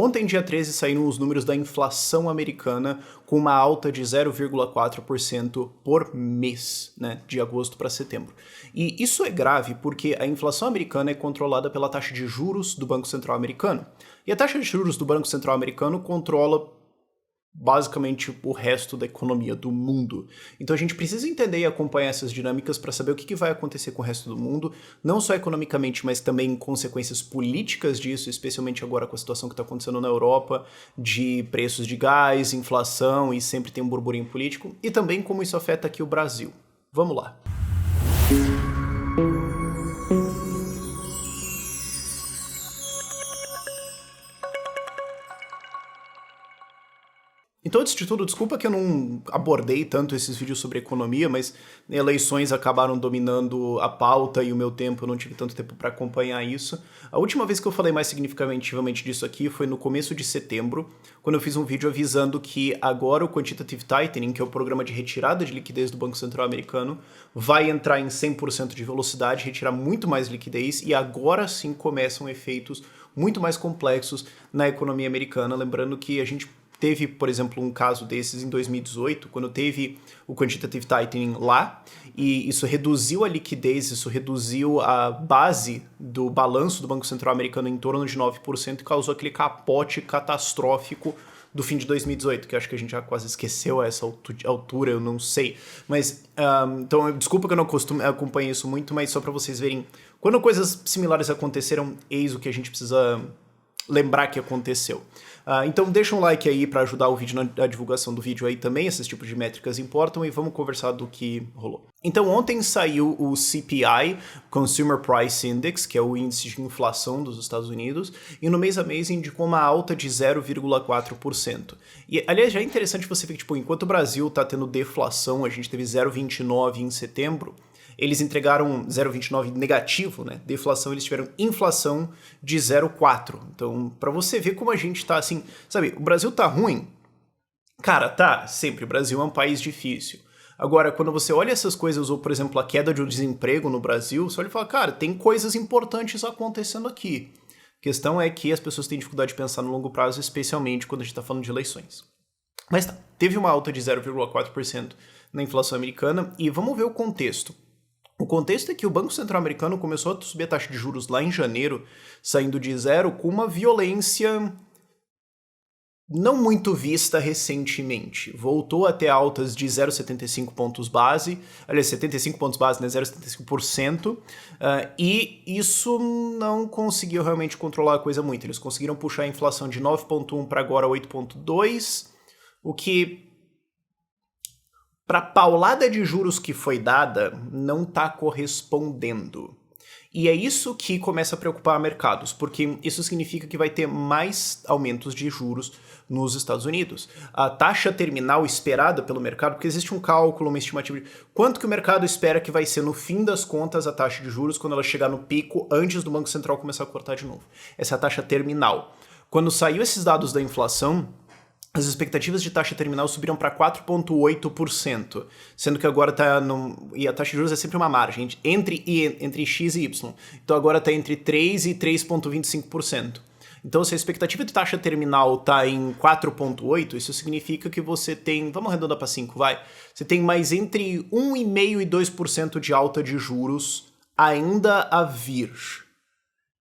Ontem, dia 13, saíram os números da inflação americana com uma alta de 0,4% por mês, né, de agosto para setembro. E isso é grave porque a inflação americana é controlada pela taxa de juros do Banco Central americano. E a taxa de juros do Banco Central americano controla basicamente o resto da economia do mundo. Então a gente precisa entender e acompanhar essas dinâmicas para saber o que vai acontecer com o resto do mundo, não só economicamente, mas também consequências políticas disso, especialmente agora com a situação que está acontecendo na Europa, de preços de gás, inflação e sempre tem um burburinho político, e também como isso afeta aqui o Brasil. Vamos lá. Então, antes de tudo, desculpa que eu não abordei tanto esses vídeos sobre economia, mas eleições acabaram dominando a pauta e o meu tempo, eu não tive tanto tempo para acompanhar isso. A última vez que eu falei mais significativamente disso aqui foi no começo de setembro, quando eu fiz um vídeo avisando que agora o Quantitative Tightening, que é o programa de retirada de liquidez do Banco Central americano, vai entrar em 100% de velocidade, retirar muito mais liquidez, e agora sim começam efeitos muito mais complexos na economia americana. Lembrando que a gente teve, por exemplo, um caso desses em 2018, quando teve o Quantitative Tightening lá, e isso reduziu a liquidez, isso reduziu a base do balanço do Banco Central americano em torno de 9% e causou aquele capote catastrófico do fim de 2018, que eu acho que a gente já quase esqueceu a essa altura, eu não sei. Mas, então, desculpa que eu não acompanho isso muito, mas só para vocês verem, quando coisas similares aconteceram, eis o que a gente precisa lembrar que aconteceu. Então deixa um like aí para ajudar o vídeo na divulgação do vídeo aí também, esses tipos de métricas importam, e vamos conversar do que rolou. Então ontem saiu o CPI, Consumer Price Index, que é o índice de inflação dos Estados Unidos, e no mês a mês indicou uma alta de 0,4%. E aliás, já é interessante você ver que tipo, enquanto o Brasil está tendo deflação, a gente teve 0,29 em setembro, eles entregaram 0,29 negativo, né? Deflação, eles tiveram inflação de 0,4. Então, para você ver como a gente tá assim, sabe, o Brasil tá ruim? Cara, tá, sempre, o Brasil é um país difícil. Agora, quando você olha essas coisas, ou por exemplo, a queda de desemprego no Brasil, você olha e fala, cara, tem coisas importantes acontecendo aqui. A questão é que as pessoas têm dificuldade de pensar no longo prazo, especialmente quando a gente tá falando de eleições. Mas tá, teve uma alta de 0,4% na inflação americana, e vamos ver o contexto. O contexto é que o Banco Central americano começou a subir a taxa de juros lá em janeiro, saindo de zero, com uma violência não muito vista recentemente. Voltou a ter altas de 0,75 pontos base, aliás, 75 pontos base, né, 0,75%, e isso não conseguiu realmente controlar a coisa muito. Eles conseguiram puxar a inflação de 9,1 para agora 8,2, o que, para a paulada de juros que foi dada, não está correspondendo. E é isso que começa a preocupar mercados, porque isso significa que vai ter mais aumentos de juros nos Estados Unidos. A taxa terminal esperada pelo mercado, porque existe um cálculo, uma estimativa de quanto que o mercado espera que vai ser no fim das contas a taxa de juros quando ela chegar no pico antes do Banco Central começar a cortar de novo. Essa é a taxa terminal. Quando saiu esses dados da inflação, as expectativas de taxa terminal subiram para 4,8%, sendo que agora está e a taxa de juros é sempre uma margem entre X e Y. Então agora está entre 3 e 3,25%. Então se a expectativa de taxa terminal está em 4,8%, isso significa que você tem, vamos arredondar para 5, vai. Você tem mais entre 1,5% e 2% de alta de juros ainda a vir.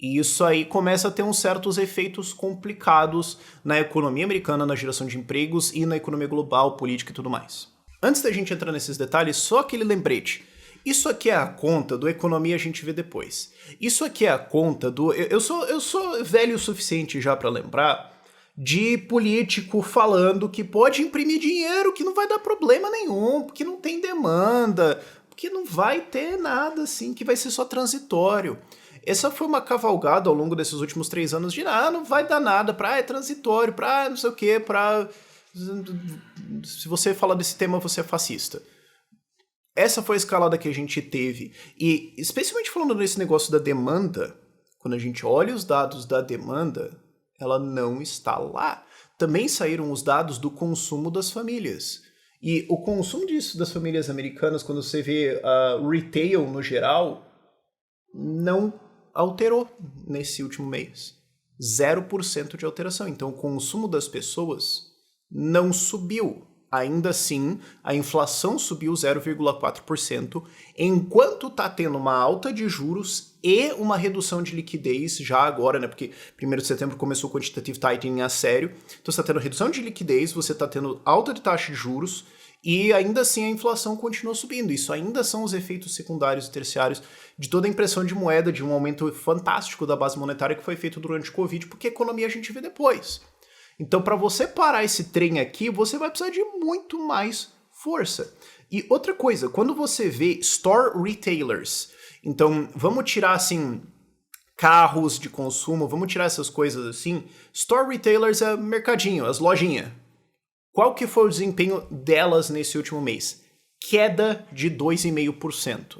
E isso aí começa a ter uns certos efeitos complicados na economia americana, na geração de empregos e na economia global, política e tudo mais. Antes da gente entrar nesses detalhes, só aquele lembrete. Isso aqui é a conta do Economia A Gente Vê Depois. Isso aqui é a conta do... Eu sou velho o suficiente já para lembrar de político falando que pode imprimir dinheiro, que não vai dar problema nenhum, porque não tem demanda, porque não vai ter nada assim, que vai ser só transitório. Essa foi uma cavalgada ao longo desses últimos 3 anos de não vai dar nada, é transitório, não sei o quê, se você falar desse tema você é fascista. Essa foi a escalada que a gente teve. E especialmente falando nesse negócio da demanda, quando a gente olha os dados da demanda, ela não está lá. Também saíram os dados do consumo das famílias. E o consumo disso das famílias americanas, quando você vê retail no geral, não alterou nesse último mês. 0% de alteração. Então, o consumo das pessoas não subiu. Ainda assim, a inflação subiu 0,4%, enquanto está tendo uma alta de juros e uma redução de liquidez já agora, né? Porque 1º de setembro começou o quantitative tightening a sério. Então, você está tendo redução de liquidez, você está tendo alta de taxa de juros e ainda assim a inflação continua subindo. Isso ainda são os efeitos secundários e terciários de toda a impressão de moeda, de um aumento fantástico da base monetária que foi feito durante o Covid, porque a economia a gente vê depois. Então, para você parar esse trem aqui, você vai precisar de muito mais força. E outra coisa, quando você vê store retailers, então vamos tirar assim carros de consumo, vamos tirar essas coisas assim, store retailers é mercadinho, as lojinhas. Qual que foi o desempenho delas nesse último mês? Queda de 2,5%.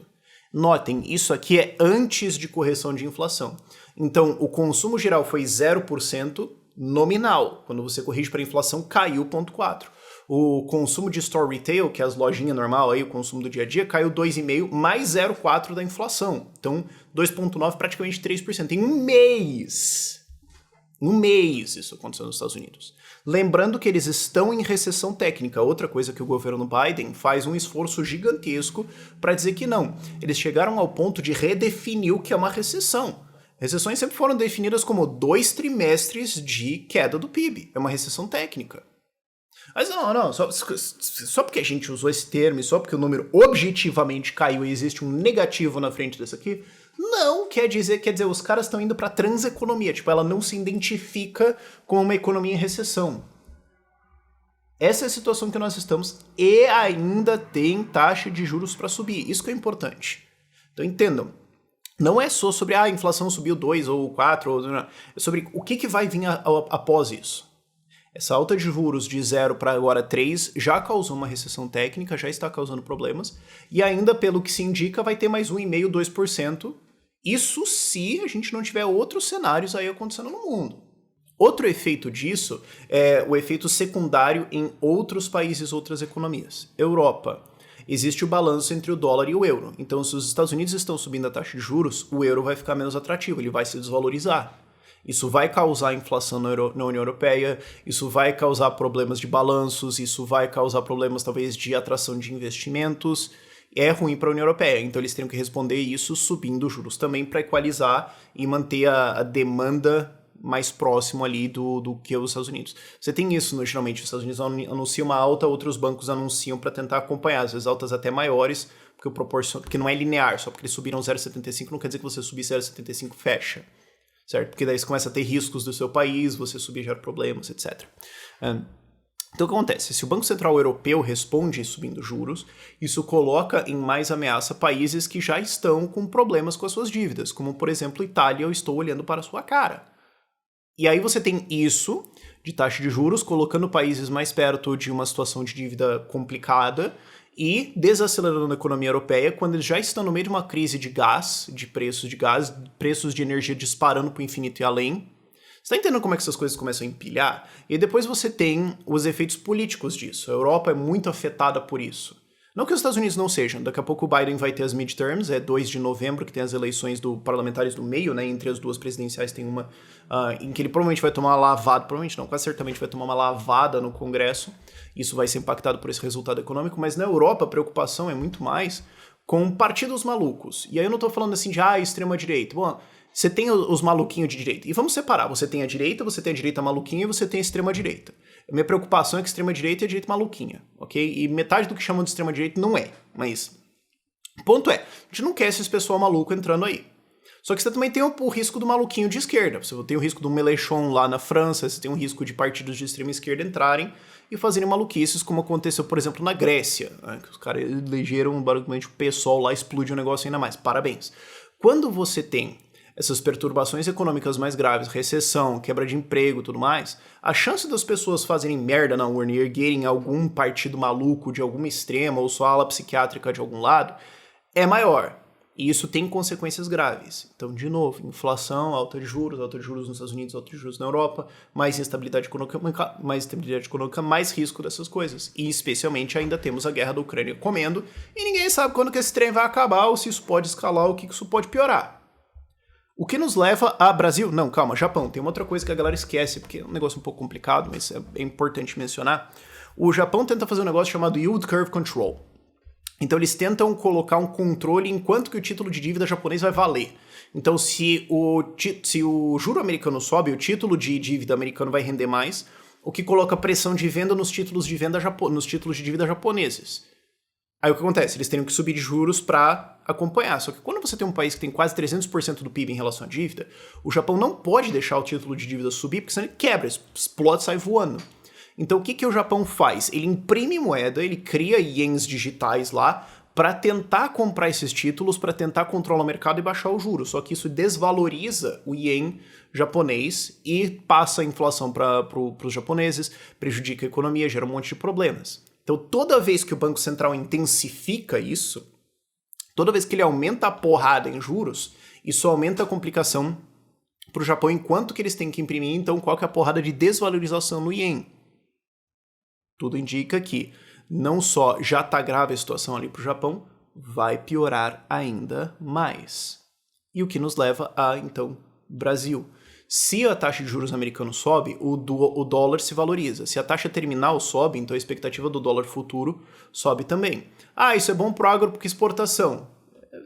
Notem, isso aqui é antes de correção de inflação. Então, o consumo geral foi 0%, nominal. Quando você corrige para a inflação, caiu 0,4%. O consumo de store retail, que é as lojinhas normal, aí, o consumo do dia a dia, caiu 2,5%, mais 0,4% da inflação. Então, 2,9%, praticamente 3%. Em um mês! Um mês isso aconteceu nos Estados Unidos. Lembrando que eles estão em recessão técnica. Outra coisa que o governo Biden faz um esforço gigantesco para dizer que não. Eles chegaram ao ponto de redefinir o que é uma recessão. Recessões sempre foram definidas como 2 trimestres de queda do PIB. É uma recessão técnica. Mas não, só porque a gente usou esse termo e só porque o número objetivamente caiu e existe um negativo na frente desse aqui, não quer dizer, os caras estão indo para transeconomia, tipo, ela não se identifica como uma economia em recessão. Essa é a situação que nós estamos e ainda tem taxa de juros para subir. Isso que é importante. Então entendam. Não é só sobre a inflação subiu 2 ou 4, é sobre o que vai vir após isso. Essa alta de juros de 0 para agora 3 já causou uma recessão técnica, já está causando problemas, e ainda pelo que se indica vai ter mais 1,5%, 2%, isso se a gente não tiver outros cenários aí acontecendo no mundo. Outro efeito disso é o efeito secundário em outros países, outras economias. Europa. Existe o balanço entre o dólar e o euro. Então, se os Estados Unidos estão subindo a taxa de juros, o euro vai ficar menos atrativo, ele vai se desvalorizar. Isso vai causar inflação na União Europeia, isso vai causar problemas de balanços, isso vai causar problemas, talvez, de atração de investimentos. É ruim para a União Europeia, então eles teriam que responder isso subindo juros também para equalizar e manter a demanda mais próximo ali do que os Estados Unidos. Você tem isso, geralmente, os Estados Unidos anunciam uma alta, outros bancos anunciam para tentar acompanhar, às vezes altas até maiores, porque não é linear, só porque eles subiram 0,75 não quer dizer que você subir 0,75 fecha, certo? Porque daí você começa a ter riscos do seu país, você subir gera problemas, etc. Então o que acontece? Se o Banco Central Europeu responde subindo juros, isso coloca em mais ameaça países que já estão com problemas com as suas dívidas, como por exemplo Itália, eu estou olhando para a sua cara. E aí você tem isso, de taxa de juros, colocando países mais perto de uma situação de dívida complicada e desacelerando a economia europeia quando eles já estão no meio de uma crise de gás, preços de energia disparando para o infinito e além. Você está entendendo como é que essas coisas começam a empilhar? E depois você tem os efeitos políticos disso. A Europa é muito afetada por isso. Não que os Estados Unidos não sejam. Daqui a pouco o Biden vai ter as midterms, é 2 de novembro que tem as eleições parlamentares do meio, né? Entre as duas presidenciais tem uma em que ele provavelmente vai tomar uma lavada, provavelmente não, quase certamente vai tomar uma lavada no Congresso. Isso vai ser impactado por esse resultado econômico, mas na Europa a preocupação é muito mais com partidos malucos. E aí eu não estou falando assim de extrema-direita. Bom, você tem os maluquinhos de direita. E vamos separar. Você tem a direita maluquinha e você tem a extrema-direita. A minha preocupação é que extrema-direita é a direita maluquinha, ok? E metade do que chamam de extrema-direita não é. Mas o ponto é, a gente não quer esses pessoal maluco entrando aí. Só que você também tem o risco do maluquinho de esquerda. Você tem o risco do Mélenchon lá na França, você tem o risco de partidos de extrema esquerda entrarem e fazerem maluquices, como aconteceu, por exemplo, na Grécia. Né? Que os caras elegeram, basicamente, o PSOL lá, explodiu o negócio ainda mais. Parabéns. Quando você tem essas perturbações econômicas mais graves, recessão, quebra de emprego e tudo mais, a chance das pessoas fazerem merda na urna e erguerem algum partido maluco de alguma extrema ou só ala psiquiátrica de algum lado é maior. E isso tem consequências graves. Então, de novo, inflação, alta de juros nos Estados Unidos, alta de juros na Europa, mais instabilidade econômica, mais risco dessas coisas. E especialmente ainda temos a guerra da Ucrânia comendo e ninguém sabe quando que esse trem vai acabar ou se isso pode escalar ou o que isso pode piorar. O que nos leva a Brasil? Não, calma, Japão. Tem uma outra coisa que a galera esquece, porque é um negócio um pouco complicado, mas é importante mencionar. O Japão tenta fazer um negócio chamado Yield Curve Control. Então eles tentam colocar um controle em quanto que o título de dívida japonês vai valer. Então se o juro americano sobe, o título de dívida americano vai render mais, o que coloca pressão de venda nos títulos de dívida japoneses. Aí o que acontece? Eles teriam que subir de juros para acompanhar. Só que quando você tem um país que tem quase 300% do PIB em relação à dívida, o Japão não pode deixar o título de dívida subir, porque senão ele quebra, explode, sai voando. Então o que o Japão faz? Ele imprime moeda, ele cria ienes digitais lá para tentar comprar esses títulos, para tentar controlar o mercado e baixar o juro. Só que isso desvaloriza o ien japonês e passa a inflação para os japoneses, prejudica a economia, gera um monte de problemas. Então toda vez que o Banco Central intensifica isso, toda vez que ele aumenta a porrada em juros, isso aumenta a complicação para o Japão, enquanto que eles têm que imprimir, então, qual que é a porrada de desvalorização no ien. Tudo indica que não só já está grave a situação ali para o Japão, vai piorar ainda mais. E o que nos leva a, então, Brasil. Se a taxa de juros americano sobe, o dólar se valoriza. Se a taxa terminal sobe, então a expectativa do dólar futuro sobe também. Ah, isso é bom pro agro porque exportação.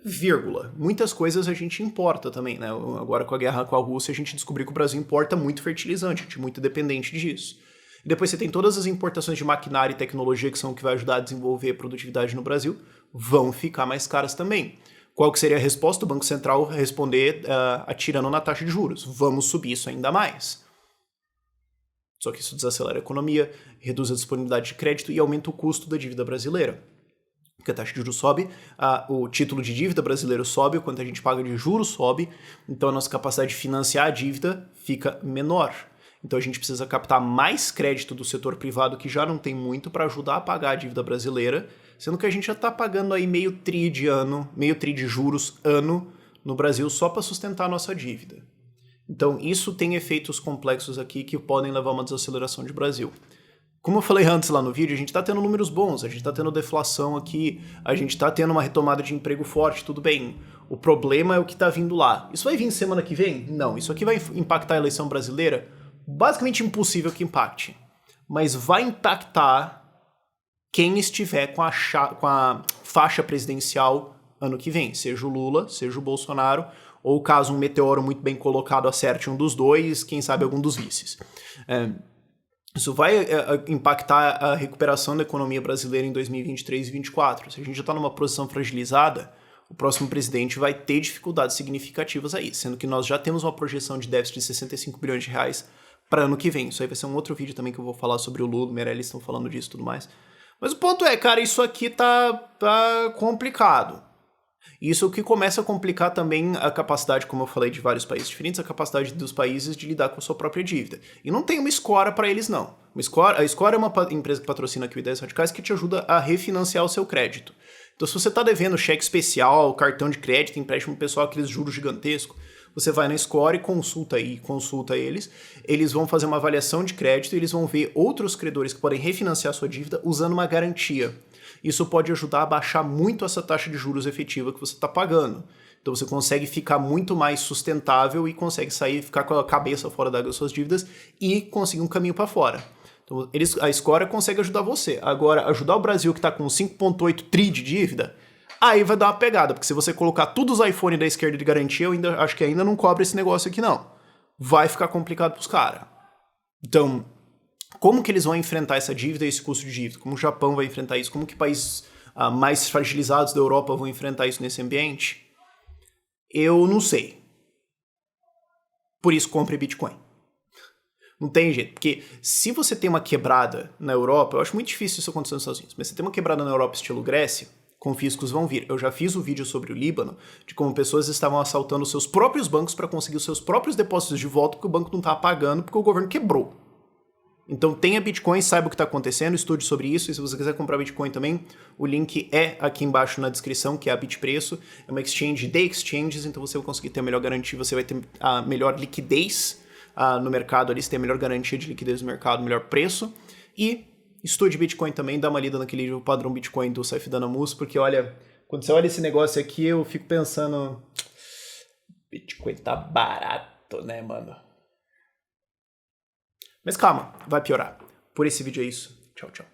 Vírgula. Muitas coisas a gente importa também, né? Agora com a guerra com a Rússia, a gente descobriu que o Brasil importa muito fertilizante, a gente é muito dependente disso. E depois você tem todas as importações de maquinária e tecnologia que são o que vai ajudar a desenvolver a produtividade no Brasil, vão ficar mais caras também. Qual que seria a resposta do Banco Central responder atirando na taxa de juros? Vamos subir isso ainda mais. Só que isso desacelera a economia, reduz a disponibilidade de crédito e aumenta o custo da dívida brasileira. Porque a taxa de juros sobe, o título de dívida brasileiro sobe, o quanto a gente paga de juros sobe, então a nossa capacidade de financiar a dívida fica menor. Então a gente precisa captar mais crédito do setor privado, que já não tem muito, para ajudar a pagar a dívida brasileira, sendo que a gente já está pagando aí meio tri de juros ano no Brasil só para sustentar a nossa dívida. Então isso tem efeitos complexos aqui que podem levar a uma desaceleração de Brasil. Como eu falei antes lá no vídeo, a gente está tendo números bons, a gente está tendo deflação aqui, a gente está tendo uma retomada de emprego forte, tudo bem. O problema é o que está vindo lá. Isso vai vir semana que vem? Não. Isso aqui vai impactar a eleição brasileira? Basicamente impossível que impacte. Mas vai impactar quem estiver com a faixa presidencial ano que vem. Seja o Lula, seja o Bolsonaro, ou caso um meteoro muito bem colocado acerte um dos dois, quem sabe algum dos vices. Isso vai impactar a recuperação da economia brasileira em 2023 e 2024. Se a gente já está numa posição fragilizada, o próximo presidente vai ter dificuldades significativas aí, sendo que nós já temos uma projeção de déficit de 65 bilhões de reais para ano que vem. Isso aí vai ser um outro vídeo também que eu vou falar sobre o Lula, o Meirelles estão falando disso e tudo mais. Mas o ponto é, cara, isso aqui tá complicado. Isso que começa a complicar também a capacidade, como eu falei, de vários países diferentes, a capacidade dos países de lidar com a sua própria dívida. E não tem uma Scora para eles, não. A Scora é uma empresa que patrocina aqui o Ideias Radicais que te ajuda a refinanciar o seu crédito. Então, se você está devendo cheque especial, cartão de crédito, empréstimo pessoal, aqueles juros gigantescos, você vai na Score e consulta eles. Eles vão fazer uma avaliação de crédito e eles vão ver outros credores que podem refinanciar sua dívida usando uma garantia. Isso pode ajudar a baixar muito essa taxa de juros efetiva que você está pagando. Então você consegue ficar muito mais sustentável e consegue ficar com a cabeça fora das suas dívidas e conseguir um caminho para fora. Então a Score consegue ajudar você. Agora, ajudar o Brasil que está com 5,8 tri de dívida, aí vai dar uma pegada, porque se você colocar todos os iPhone da esquerda de garantia, eu acho que ainda não cobre esse negócio aqui não. Vai ficar complicado pros caras. Então, como que eles vão enfrentar essa dívida e esse custo de dívida? Como o Japão vai enfrentar isso? Como que países mais fragilizados da Europa vão enfrentar isso nesse ambiente? Eu não sei. Por isso, compre Bitcoin. Não tem jeito, porque se você tem uma quebrada na Europa, eu acho muito difícil isso acontecer nos Estados Unidos, mas se você tem uma quebrada na Europa estilo Grécia, confiscos vão vir. Eu já fiz um vídeo sobre o Líbano, de como pessoas estavam assaltando os seus próprios bancos para conseguir os seus próprios depósitos de volta, porque o banco não estava pagando, porque o governo quebrou. Então tenha Bitcoin, saiba o que está acontecendo, estude sobre isso, e se você quiser comprar Bitcoin também, o link é aqui embaixo na descrição, que é a Bitpreço, é uma exchange de exchanges, então você vai conseguir ter a melhor garantia, você vai ter a melhor liquidez no mercado ali, você tem a melhor garantia de liquidez no mercado, melhor preço, e estude Bitcoin também, dá uma lida naquele livro Padrão Bitcoin do Saif Danamus, porque olha, quando você olha esse negócio aqui, eu fico pensando, Bitcoin tá barato, né, mano? Mas calma, vai piorar. Por esse vídeo é isso. Tchau, tchau.